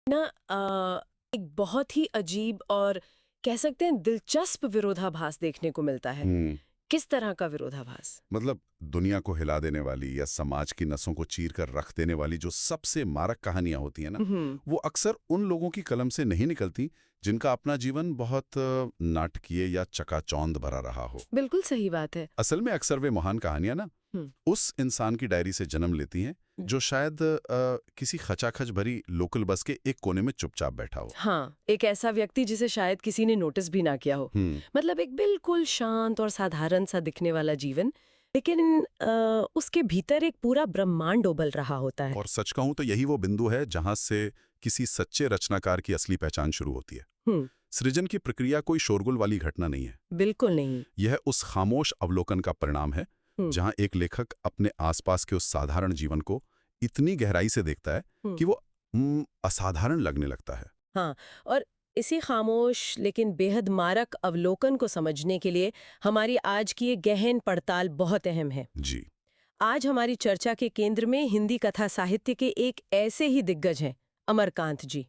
ना एक बहुत ही अजीब और कह सकते हैं दिलचस्प विरोधाभास देखने को मिलता है। हम्म। किस तरह का विरोधाभास? मतलब दुनिया को हिला देने वाली या समाज की नसों को चीर कर रख देने वाली जो सबसे मारक कहानियां होती हैं ना, हम्म। वो अक्सर उन लोगों की कलम से नहीं निकलती जिनका अपना जीवन बहुत नाटकीय या चकाचौंध भरा रहा हो। बिल्कुल सही बात है। असल में अक्सर वे महान कहानियां ना हम्म। उस इंसान की डायरी से जन्म लेती हैं जो शायद किसी खचाखच भरी लोकल बस के एक कोने में चुपचाप बैठा हो। हाँ, एक ऐसा व्यक्ति जिसे शायद किसी ने नोटिस भी ना किया हो। हम्म। मतलब एक बिल्कुल शांत और साधारण सा दिखने वाला जीवन, लेकिन उसके भीतर एक पूरा ब्रह्मांड उबल रहा होता है। और सच कहूं तो यही वो बिंदु है जहां से किसी सच्चे रचनाकार की असली पहचान शुरू होती है। हम्म। सृजन की प्रक्रिया कोई शोरगुल वाली घटना नहीं है। बिल्कुल नहीं। यह उस खामोश अवलोकन का परिणाम है हम्म। जहां एक लेखक अपने आसपास के उस साधारण जीवन को इतनी गहराई से देखता है कि वो असाधारण लगने लगता है। हाँ, और इसी खामोश लेकिन बेहद मारक अवलोकन को समझने के लिए हमारी आज की ये गहन पड़ताल बहुत अहम है। जी। आज हमारी चर्चा के केंद्र में हिंदी कथा साहित्य के एक ऐसे ही दिग्गज हैं, अमरकांत जी।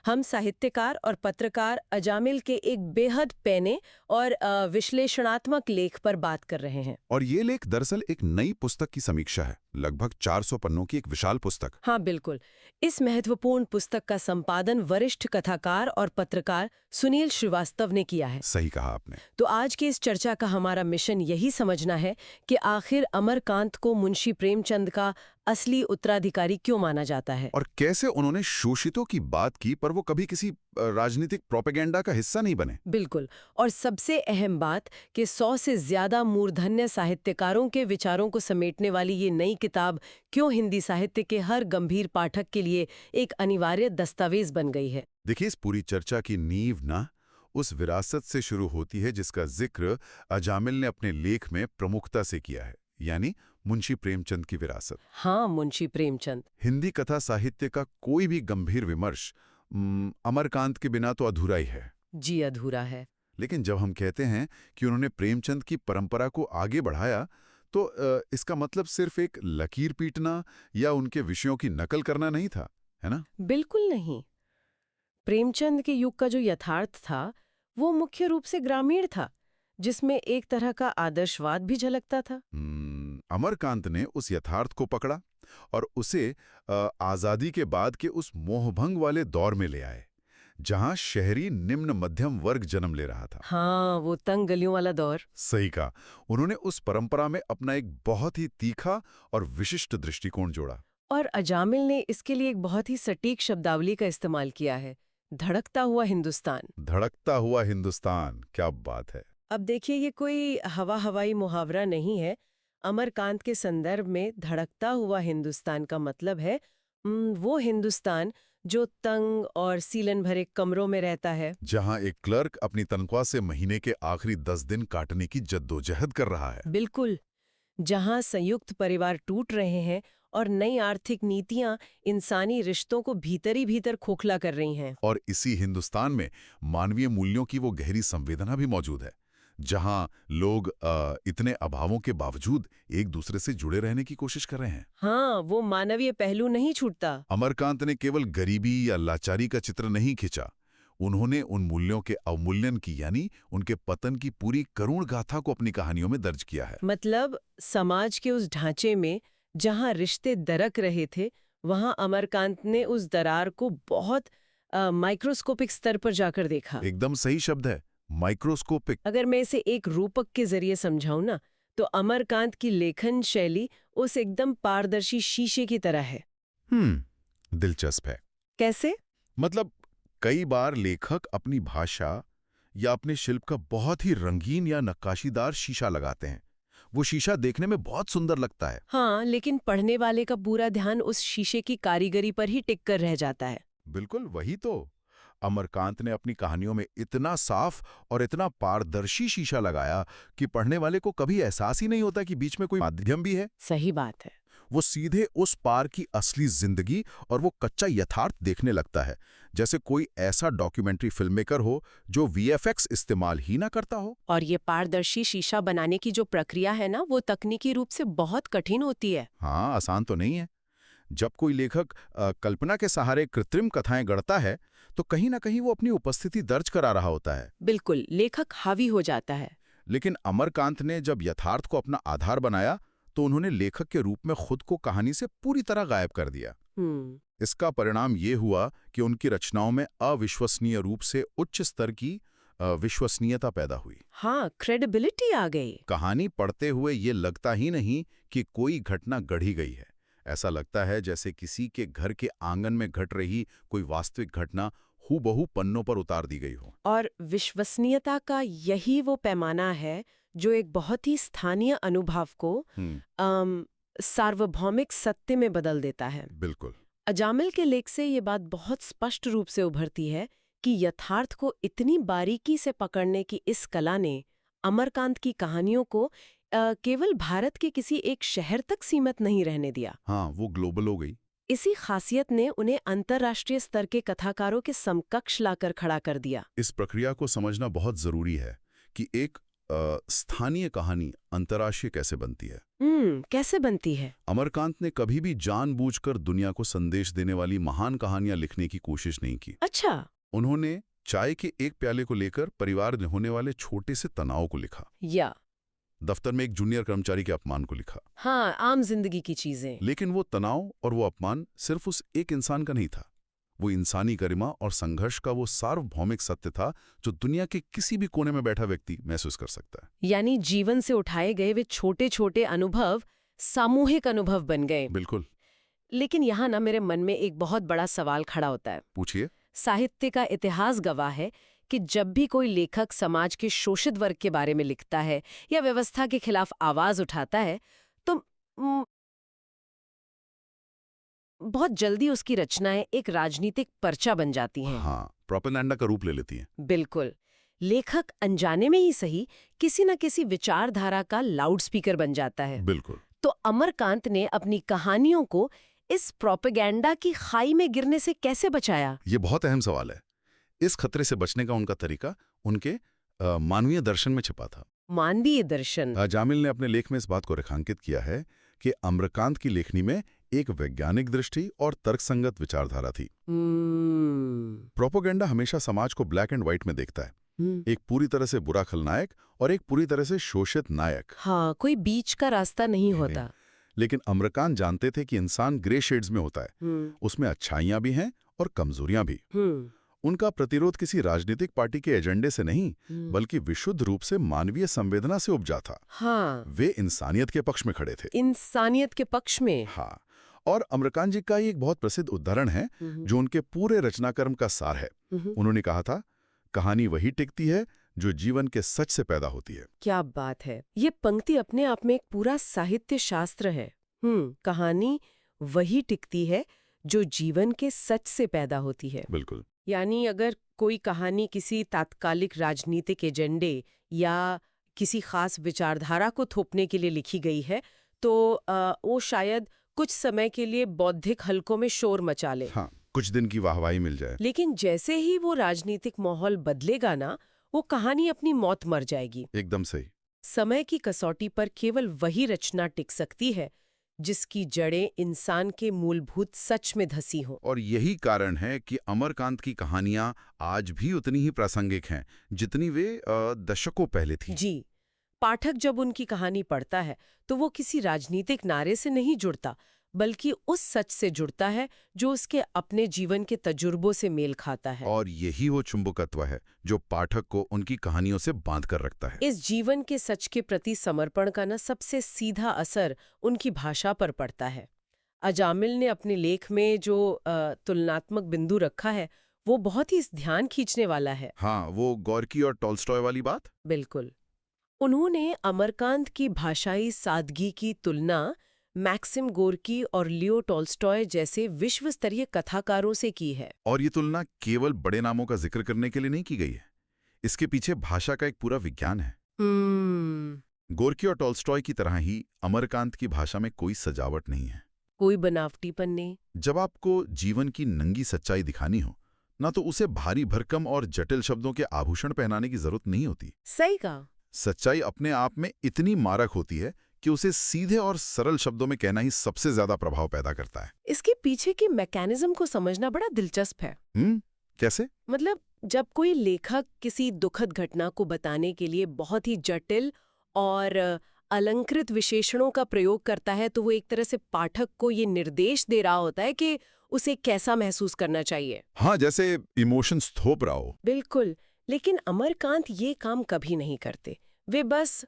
हम साहित्यकार और पत्रकार अजामिल के एक बेहद पैने और विश्लेषणात्मक लेख पर बात कर रहे हैं। और ये लेख दरअसल एक नई पुस्तक की समीक्षा है, लगभग 400 पन्नों की एक विशाल पुस्तक। हाँ बिल्कुल। इस महत्वपूर्ण पुस्तक का संपादन वरिष्ठ कथाकार और पत्रकार सुनील श्रीवास्तव ने किया है। सही कहा आपने। तो आज की इस चर्चा का हमारा मिशन यही समझना है कि आखिर अमरकांत को मुंशी प्रेमचंद का असली उत्तराधिकारी क्यों माना जाता है, और कैसे उन्होंने शोषितों की बात की पर वो कभी किसी राजनीतिक प्रोपेगेंडा का हिस्सा नहीं बने। बिल्कुल। और सबसे अहम बात कि 100 से ज्यादा मूर्धन्य साहित्यकारों के विचारों को समेटने वाली ये नई किताब क्यों हिंदी साहित्य के हर गंभीर पाठक के लिए एक अनिवार्य दस्तावेज बन गई है। देखिए, इस पूरी चर्चा की नींव ना उस विरासत से शुरू होती है जिसका जिक्र अजामिल ने अपने लेख में प्रमुखता से किया है, यानी मुंशी प्रेमचंद की विरासत। हाँ, मुंशी प्रेमचंद। हिंदी कथा साहित्य का कोई भी गंभीर विमर्श अमरकांत के बिना तो अधूरा ही है। जी अधूरा है। लेकिन जब हम कहते हैं कि उन्होंने प्रेमचंद की परंपरा को आगे बढ़ाया, तो इसका मतलब सिर्फ एक लकीर पीटना या उनके विषयों की नकल करना नहीं था, है ना? बिल्कुल नहीं। प्रेमचंद के युग का जो यथार्थ था, वो मुख्य रूप से ग्रामीण था, जिसमें एक तरह का आदर्शवाद भी झलकता था। अमरकांत ने उस यथार्थ को पकड़ा और उसे आजादी के बाद के उस मोहभंग वाले दौर में ले आए जहां शहरी निम्न मध्यम वर्ग जन्म ले रहा था। हाँ, वो तंग गलियों वाला दौर। सही कहा। उन्होंने उस परंपरा में अपना एक बहुत ही तीखा और विशिष्ट दृष्टिकोण जोड़ा। और अजामिल ने इसके लिए एक बहुत ही सटीक शब्दावली का इस्तेमाल किया है, धड़कता हुआ हिंदुस्तान। धड़कता हुआ हिंदुस्तान, क्या बात है। अब देखिए, ये कोई हवाई मुहावरा नहीं है। अमरकांत के संदर्भ में धड़कता हुआ हिंदुस्तान का मतलब है वो हिंदुस्तान जो तंग और सीलन भरे कमरों में रहता है, जहां एक क्लर्क अपनी तनख्वाह से महीने के आखिरी 10 दिन काटने की जद्दोजहद कर रहा है। बिल्कुल। जहां संयुक्त परिवार टूट रहे हैं और नई आर्थिक नीतियां इंसानी रिश्तों को भीतर ही भीतर खोखला कर रही हैं। और इसी हिंदुस्तान में मानवीय मूल्यों की वो गहरी संवेदना भी मौजूद है, जहां लोग इतने अभावों के बावजूद एक दूसरे से जुड़े रहने की कोशिश कर रहे हैं। हाँ, वो मानवीय पहलू नहीं छूटता। अमरकांत ने केवल गरीबी या लाचारी का चित्र नहीं खींचा, उन्होंने उन मूल्यों के अवमूल्यन की, यानी उनके पतन की पूरी करुण गाथा को अपनी कहानियों में दर्ज किया है। मतलब समाज के उस ढांचे में जहां रिश्ते दरक रहे थे, वहां अमरकांत ने उस दरार को बहुत माइक्रोस्कोपिक स्तर पर जाकर देखा। एकदम सही शब्द है, माइक्रोस्कोपिक। अगर मैं इसे एक रूपक के जरिए समझाऊं ना, तो अमरकांत की लेखन शैली उस एकदम पारदर्शी शीशे की तरह है। दिलचस्प है। कैसे? मतलब कई बार लेखक अपनी भाषा या अपने शिल्प का बहुत ही रंगीन या नक्काशीदार शीशा लगाते हैं। वो शीशा देखने में बहुत सुंदर लगता है। हाँ, लेकिन पढ़ने वाले का पूरा ध्यान उस शीशे की कारीगरी पर ही टिक कर रह जाता है। बिल्कुल वही तो। अमरकांत ने अपनी कहानियों में इतना साफ और इतना पारदर्शी शीशा लगाया कि पढ़ने वाले को कभी एहसास ही नहीं होता कि बीच में कोई माध्यम भी है। सही बात है। वो सीधे उस पार की असली जिंदगी और वो कच्चा यथार्थ देखने लगता है, जैसे कोई ऐसा डॉक्यूमेंट्री फिल्ममेकर हो जो वीएफएक्स इस्तेमाल ही ना करता हो। और ये पारदर्शी शीशा बनाने की जो प्रक्रिया है ना, वो तकनीकी रूप से बहुत कठिन होती है। हाँ, आसान तो नहीं है। जब कोई लेखक कल्पना के सहारे कृत्रिम कथाएं गढ़ता है तो कहीं ना कहीं वो अपनी उपस्थिति दर्ज करा रहा होता है। बिल्कुल, लेखक हावी हो जाता है। लेकिन अमरकांत ने जब यथार्थ को अपना आधार बनाया तो उन्होंने लेखक के रूप में खुद को कहानी से पूरी तरह गायब कर दिया। इसका परिणाम ये हुआ कि उनकी रचनाओं में अविश्वसनीय रूप से उच्च स्तर की विश्वसनीयता पैदा हुई। हाँ, क्रेडिबिलिटी आ गई। कहानी पढ़ते हुए ये लगता ही नहीं कि कोई घटना गढ़ी गई है। ऐसा लगता है जैसे किसी के घर के आंगन में घट रही कोई वास्तविक घटना हूबहू पन्नों पर उतार दी गई हो। और विश्वसनीयता का यही वो पैमाना है जो एक बहुत ही स्थानीय अनुभव को सार्वभौमिक सत्य में बदल देता है। बिल्कुल। अजामिल के लेख से ये बात बहुत स्पष्ट रूप से उभरती है कि यथार्थ को इतनी बारीकी से पकड़ने की इस कला ने अमरकांत की कहानियों को केवल भारत के किसी एक शहर तक सीमित नहीं रहने दिया। हाँ, वो ग्लोबल हो गई। इसी खासियत ने उन्हें अंतर्राष्ट्रीय स्तर के कथाकारों के समकक्ष लाकर खड़ा कर दिया। इस प्रक्रिया को समझना बहुत जरूरी है कि एक स्थानीय कहानी अंतर्राष्ट्रीय कैसे बनती है। कैसे बनती है? अमरकांत ने कभी भी जानबूझकर दुनिया को संदेश देने वाली महान कहानियां लिखने की कोशिश नहीं की। अच्छा। उन्होंने चाय के एक प्याले को लेकर परिवार में होने वाले छोटे से तनाव को लिखा, या दफ्तर में एक जूनियर कर्मचारी के अपमान को लिखा। हाँ, आम जिंदगी की चीजें। लेकिन वो तनाव और वो अपमान सिर्फ उस एक इंसान का नहीं था, वो इंसानी गरिमा और संघर्ष का वो सार्वभौमिक सत्य था जो दुनिया के किसी भी कोने में बैठा व्यक्ति महसूस कर सकता है। यानी जीवन से उठाए गए वे छोटे छोटे अनुभव सामूहिक अनुभव बन गए। बिल्कुल। लेकिन यहाँ ना मेरे मन में एक बहुत बड़ा सवाल खड़ा होता है। पूछिए। साहित्य का इतिहास गवाह है कि जब भी कोई लेखक समाज के शोषित वर्ग के बारे में लिखता है या व्यवस्था के खिलाफ आवाज उठाता है तो बहुत जल्दी उसकी रचनाएं एक राजनीतिक पर्चा बन जाती हैं। हाँ, प्रोपेगेंडा का रूप ले लेती हैं। बिल्कुल। लेखक अनजाने में ही सही किसी न किसी विचारधारा का लाउडस्पीकर बन जाता है। बिल्कुल। तो अमरकांत ने अपनी कहानियों को इस प्रोपेगेंडा की खाई में गिरने से कैसे बचाया? ये बहुत अहम सवाल है। इस खतरे से बचने का उनका तरीका उनके मानवीय दर्शन में छिपा था। मानवीय दर्शन। जामिल ने अपने लेख में इस बात को रेखांकित किया है कि अमरकांत की लेखनी में एक वैज्ञानिक दृष्टि और तर्कसंगत विचारधारा थी। प्रोपेगेंडा हमेशा समाज को ब्लैक एंड व्हाइट में देखता है, एक पूरी तरह से बुरा खलनायक और एक पूरी तरह से शोषित नायक। हाँ, कोई बीच का रास्ता नहीं होता। लेकिन अमरकांत जानते थे कि इंसान ग्रे शेड्स में होता है, उसमें अच्छाइयां भी हैं और कमजोरियां भी। उनका प्रतिरोध किसी राजनीतिक पार्टी के एजेंडे से नहीं बल्कि विशुद्ध रूप से मानवीय संवेदना से उपजा था। हाँ। वे इंसानियत के पक्ष में खड़े थे। इंसानियत के पक्ष में। हाँ। और अमरकांत जी का एक बहुत प्रसिद्ध उदाहरण है जो उनके पूरे रचनाक्रम का सार है। उन्होंने कहा था, कहानी वही टिकती है जो जीवन के सच से पैदा होती है। क्या बात है! ये पंक्ति अपने आप में एक पूरा साहित्य शास्त्र है। कहानी वही टिकती है जो जीवन के सच से पैदा होती है। बिल्कुल। यानी अगर कोई कहानी किसी तात्कालिक राजनीतिक एजेंडे या किसी खास विचारधारा को थोपने के लिए लिखी गई है तो वो शायद कुछ समय के लिए बौद्धिक हलकों में शोर मचा ले। हाँ, कुछ दिन की वाहवाही मिल जाए। लेकिन जैसे ही वो राजनीतिक माहौल बदलेगा ना, वो कहानी अपनी मौत मर जाएगी। एकदम सही। समय की कसौटी पर केवल वही रचना टिक सकती है जिसकी जड़ें इंसान के मूलभूत सच में धसी हों। और यही कारण है कि अमरकांत की कहानियां आज भी उतनी ही प्रासंगिक हैं जितनी वे दशकों पहले थी। जी। पाठक जब उनकी कहानी पढ़ता है तो वो किसी राजनीतिक नारे से नहीं जुड़ता बल्कि उस सच से जुड़ता है जो उसके अपने जीवन के तजुर्बों से मेल खाता है। और यही वो चुंबकत्व है जो पाठक को उनकी कहानियों से बांध कर रखता है। इस जीवन के सच के प्रति समर्पण का ना सबसे सीधा असर उनकी भाषा पर पड़ता है। अजामिल ने अपने लेख में जो तुलनात्मक बिंदु रखा है वो बहुत ही ध्यान खींचने वाला है। हाँ, वो गोर्की और टॉल्स्टॉय वाली बात। बिल्कुल। उन्होंने अमरकांत की भाषाई सादगी की तुलना मैक्सिम गोर्की और लियो टॉल्स्टॉय जैसे विश्व स्तरीय कथाकारों से की है। और ये तुलना केवल बड़े नामों का जिक्र करने के लिए नहीं की गई है, इसके पीछे भाषा का एक पूरा विज्ञान है। गोर्की और टॉल्स्टॉय की तरह ही अमरकांत की भाषा में कोई सजावट नहीं है, कोई बनावटीपन नहीं। जब आपको जीवन की नंगी सच्चाई दिखानी हो ना तो उसे भारी भरकम और जटिल शब्दों के आभूषण पहनाने की जरूरत नहीं होती। सही कहा। सच्चाई अपने आप में इतनी मारक होती है कि उसे सीधे और सरल शब्दों में कहना ही सबसे ज्यादा प्रभाव पैदा करता है। इसके पीछे की मैकेनिज्म को समझना बड़ा दिलचस्प है। कैसे? मतलब जब कोई लेखक किसी दुखद घटना को बताने के लिए बहुत ही जटिल और अलंकृत विशेषणों का प्रयोग करता है, तो वो एक तरह से पाठक को ये निर्देश दे रहा होता है कि उसे कैसा महसूस करना चाहिए। हाँ, जैसे इमोशंस थोप रहा हो। बिल्कुल। लेकिन अमरकांत ये काम कभी नहीं करते। वे बस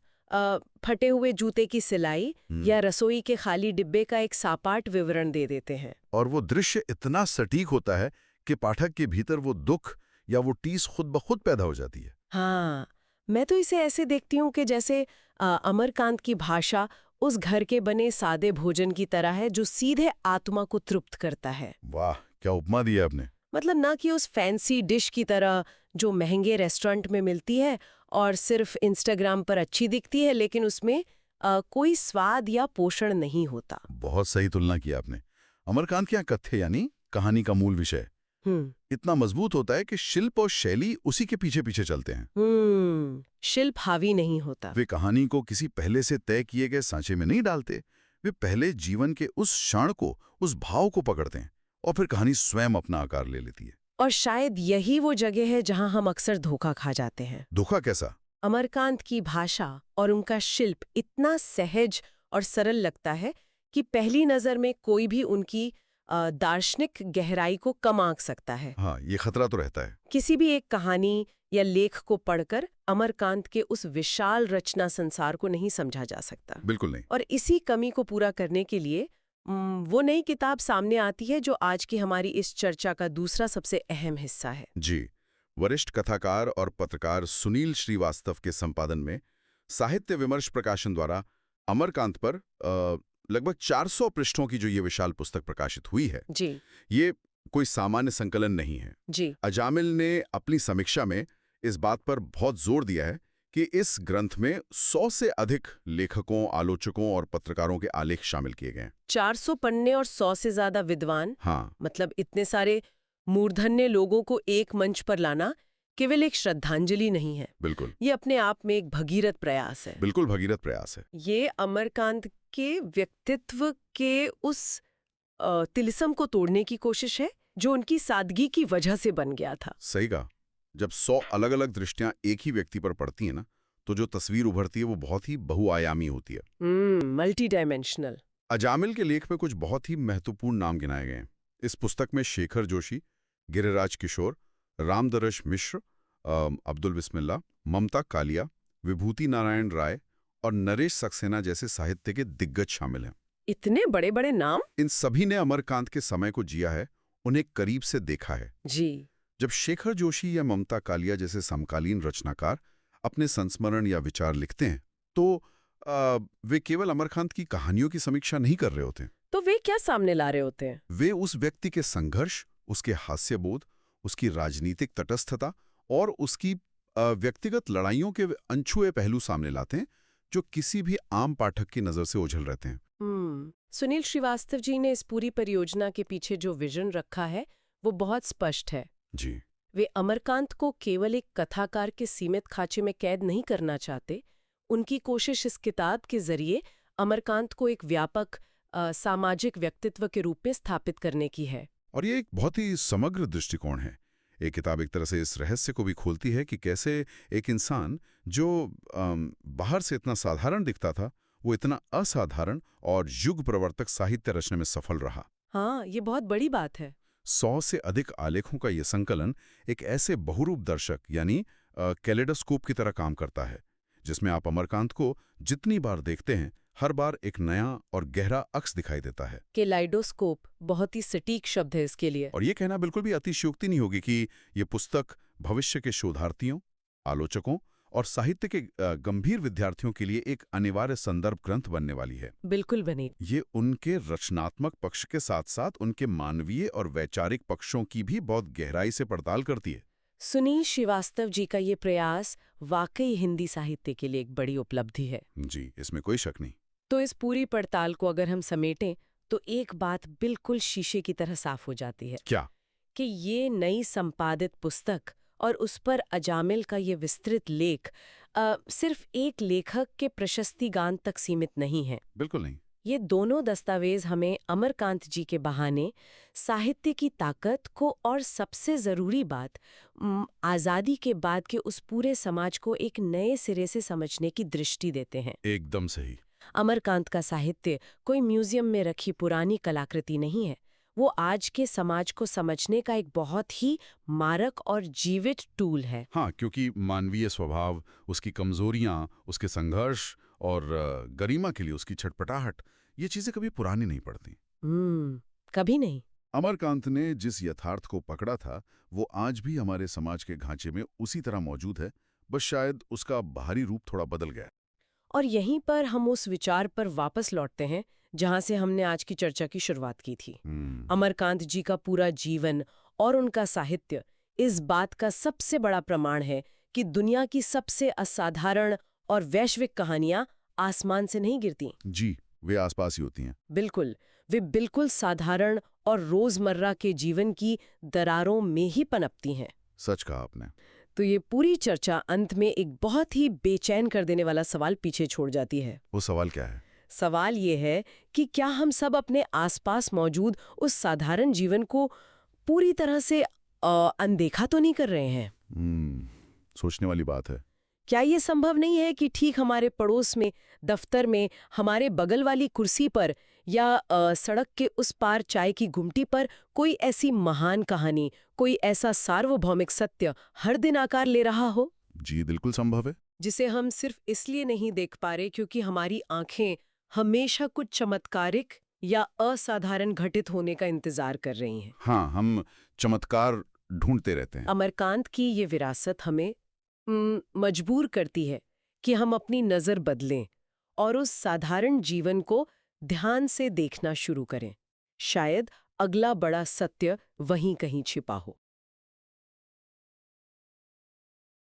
फटे हुए जूते की सिलाई या रसोई के खाली डिब्बे का एक सापाट विवरण दे देते हैं। और वो दृश्य इतना सटीक होता है कि पाठक के भीतर वो दुख या वो टीस खुद ब खुद पैदा हो जाती है। हाँ, मैं तो इसे ऐसे देखती हूँ कि जैसे अमरकांत की भाषा उस घर के बने सादे भोजन की तरह है जो सीधे आत्मा को तृप्त करता है। वाह, क्या उपमा दी है आपने। मतलब ना कि उस फैंसी डिश की तरह जो महंगे रेस्टोरेंट में मिलती है और सिर्फ इंस्टाग्राम पर अच्छी दिखती है, लेकिन उसमें कोई स्वाद या पोषण नहीं होता। बहुत सही तुलना की आपने। अमरकांत के यहाँ कथ्य यानी कहानी का मूल विषय इतना मजबूत होता है कि शिल्प और शैली उसी के पीछे पीछे चलते हैं। शिल्प हावी नहीं होता। वे कहानी को किसी पहले से तय किए गए सांचे में नहीं डालते। वे पहले जीवन के उस क्षण को, उस भाव को पकड़ते हैं और फिर कहानी स्वयं अपना आकार ले लेती है। और शायद यही वो जगह है जहां हम अक्सर धोखा खा जाते हैं। धोखा कैसा? अमरकांत की भाषा और उनका शिल्प इतना सहज और सरल लगता है कि पहली नजर में कोई भी उनकी दार्शनिक गहराई को कम आंक सकता है। हाँ, ये खतरा तो रहता है। किसी भी एक कहानी या लेख को पढ़कर अमरकांत के उस विशाल रचना संसार को नहीं समझा जा सकता। बिल्कुल नहीं। और इसी कमी को पूरा करने के लिए वो नई किताब सामने आती है जो आज की हमारी इस चर्चा का दूसरा सबसे अहम हिस्सा है। जी, वरिष्ठ कथाकार और पत्रकार सुनील श्रीवास्तव के संपादन में साहित्य विमर्श प्रकाशन द्वारा अमरकांत पर लगभग 400 पृष्ठों की जो ये विशाल पुस्तक प्रकाशित हुई है। जी। ये कोई सामान्य संकलन नहीं है। जी। अजामिल ने अपनी समीक्षा में इस बात पर बहुत जोर दिया है कि इस ग्रंथ में 100 से अधिक लेखकों, आलोचकों और पत्रकारों के आलेख शामिल किए गए हैं। 400 पन्ने और 100 से ज्यादा विद्वान। हाँ, मतलब इतने सारे मूर्धन्य लोगों को एक मंच पर लाना केवल एक श्रद्धांजलि नहीं है। बिल्कुल। ये अपने आप में एक भगीरथ प्रयास है। बिल्कुल भगीरथ प्रयास है। ये अमरकांत के व्यक्तित्व के उस तिलिस्म को तोड़ने की कोशिश है जो उनकी सादगी की वजह से बन गया था। सही कहा। जब 100 अलग-अलग दृष्टियां एक ही व्यक्ति पर पड़ती हैं ना, तो जो तस्वीर उभरती है वो बहुत ही बहुआयामी होती है। Multi dimensional. अजामिल के लेख में कुछ बहुत ही महत्वपूर्ण नाम गिनाए गए हैं। इस पुस्तक में शेखर जोशी, गिरिराज किशोर, रामदरश मिश्र, अब्दुल बिस्मिल्ला, ममता कालिया, विभूति नारायण राय और नरेश सक्सेना जैसे साहित्य के दिग्गज शामिल हैं। इतने बड़े बड़े नाम। इन सभी ने अमरकांत के समय को जिया है, उन्हें करीब से देखा है। जी। जब शेखर जोशी या ममता कालिया जैसे समकालीन रचनाकार अपने संस्मरण या विचार लिखते हैं, तो वे केवल अमरकांत की कहानियों की समीक्षा नहीं कर रहे होते। तो वे क्या सामने ला रहे होते हैं? वे उस व्यक्ति के संघर्ष, उसके हास्यबोध, उसकी राजनीतिक तटस्थता और उसकी व्यक्तिगत लड़ाइयों के अनछुए पहलू सामने लाते हैं जो किसी भी आम पाठक की नजर से ओझल रहते हैं। सुनील श्रीवास्तव जी ने इस पूरी परियोजना के पीछे जो विजन रखा है वो बहुत स्पष्ट है। जी। वे अमरकांत को केवल एक कथाकार के सीमित खांचे में कैद नहीं करना चाहते। उनकी कोशिश इस किताब के जरिए अमरकांत को एक व्यापक सामाजिक व्यक्तित्व के रूप में स्थापित करने की है। और ये एक बहुत ही समग्र दृष्टिकोण है। एक किताब एक तरह से इस रहस्य को भी खोलती है कि कैसे एक इंसान जो बाहर से इतना साधारण दिखता था, वो इतना असाधारण और युग प्रवर्तक साहित्य रचने में सफल रहा। हाँ, ये बहुत बड़ी बात है। 100 से अधिक आलेखों का ये संकलन एक ऐसे बहुरूप दर्शक यानी कैलेडोस्कोप की तरह काम करता है, जिसमें आप अमरकांत को जितनी बार देखते हैं, हर बार एक नया और गहरा अक्स दिखाई देता है। कैलेडोस्कोप बहुत ही सटीक शब्द है इसके लिए। और ये कहना बिल्कुल भी अतिशयोक्ति नहीं होगी कि ये पुस्तक भविष्य के शोधार्थियों, आलोचकों और साहित्य के गंभीर विद्यार्थियों के लिए एक अनिवार्य संदर्भ ग्रंथ बनने वाली है। बिल्कुल बनी। ये उनके रचनात्मक पक्ष के साथ साथ उनके मानवीय और वैचारिक पक्षों की भी बहुत गहराई से पड़ताल करती है। सुनील श्रीवास्तव जी का ये प्रयास वाकई हिंदी साहित्य के लिए एक बड़ी उपलब्धि है। जी, इसमें कोई शक नहीं। तो इस पूरी पड़ताल को अगर हम समेटें तो एक बात बिल्कुल शीशे की तरह साफ हो जाती है। क्या? कि ये नई संपादित पुस्तक और उस पर अजामिल का ये विस्तृत लेख सिर्फ एक लेखक के प्रशस्ति गान तक सीमित नहीं है। बिल्कुल नहीं। ये दोनों दस्तावेज हमें अमरकांत जी के बहाने साहित्य की ताकत को और सबसे ज़रूरी बात आज़ादी के बाद के उस पूरे समाज को एक नए सिरे से समझने की दृष्टि देते हैं। एकदम सही। अमरकांत का साहित्य कोई म्यूजियम में रखी पुरानी कलाकृति नहीं है। वो आज के समाज को समझने का एक बहुत ही मारक और जीवित टूल है। हाँ, क्योंकि मानवीय स्वभाव, उसकी कमजोरियां, उसके संघर्ष और गरिमा के लिए उसकी छटपटाहट, ये चीजें कभी पुरानी नहीं पड़ती। कभी नहीं। अमरकांत ने जिस यथार्थ को पकड़ा था, वो आज भी हमारे समाज के ढांचे में उसी तरह मौजूद है, बस शायद उसका बाहरी रूप थोड़ा बदल गया। और यहीं पर हम उस विचार पर वापस लौटते हैं जहां से हमने आज की चर्चा की शुरुआत की थी। अमरकांत जी का पूरा जीवन और उनका साहित्य इस बात का सबसे बड़ा प्रमाण है कि दुनिया की सबसे असाधारण और वैश्विक कहानियां आसमान से नहीं गिरती। जी, वे आसपास ही होती हैं। बिल्कुल, वे बिल्कुल साधारण और रोजमर्रा के जीवन की दरारों में ही पनपती हैं। सच कहा आपने। तो ये पूरी चर्चा अंत में एक बहुत ही बेचैन कर देने वाला सवाल पीछे छोड़ जाती है। वो सवाल क्या है? सवाल ये है कि क्या हम सब अपने आसपास मौजूद उस साधारण जीवन को पूरी तरह से अनदेखा तो नहीं कर रहे हैं? सोचने वाली बात है। क्या ये संभव नहीं है कि ठीक हमारे पड़ोस में, दफ्तर में, हमारे बगल वाली कुर्सी पर या सड़क के उस पार चाय की गुमटी पर कोई ऐसी महान कहानी, कोई ऐसा सार्वभौमिक सत्य हर दिन आकार ले रहा हो? जी, बिल्कुल संभव है। जिसे हम सिर्फ इसलिए नहीं देख पा रहे क्योंकि हमारी आंखें हमेशा कुछ चमत्कारिक या असाधारण घटित होने का इंतजार कर रही हैं। हाँ, हम चमत्कार ढूंढते रहते हैं। अमरकांत की ये विरासत हमें मजबूर करती है कि हम अपनी नज़र बदलें और उस साधारण जीवन को ध्यान से देखना शुरू करें। शायद अगला बड़ा सत्य वहीं कहीं छिपा हो।